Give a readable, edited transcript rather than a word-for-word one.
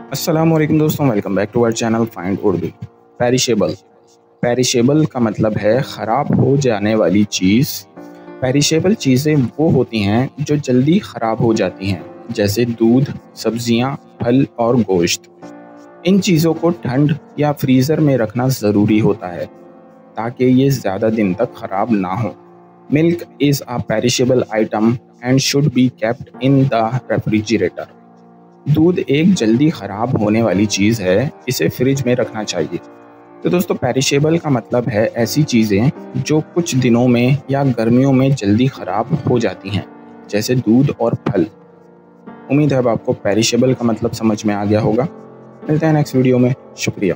अस्सलामुअलैकुम दोस्तों, welcome back to our channel find Urdu. Perishable perishable का मतलब है ख़राब हो जाने वाली चीज़। पेरिशेबल चीज़ें वो होती हैं जो जल्दी ख़राब हो जाती हैं, जैसे दूध, सब्जियां, फल और गोश्त। इन चीज़ों को ठंड या फ्रीज़र में रखना ज़रूरी होता है ताकि ये ज़्यादा दिन तक ख़राब ना हो। Milk is a perishable item and should be kept in the refrigerator. दूध एक जल्दी ख़राब होने वाली चीज़ है, इसे फ्रिज में रखना चाहिए। तो दोस्तों, पेरिशेबल का मतलब है ऐसी चीज़ें जो कुछ दिनों में या गर्मियों में जल्दी ख़राब हो जाती हैं, जैसे दूध और फल। उम्मीद है अब आपको पेरिशेबल का मतलब समझ में आ गया होगा। मिलते हैं नेक्स्ट वीडियो में। शुक्रिया।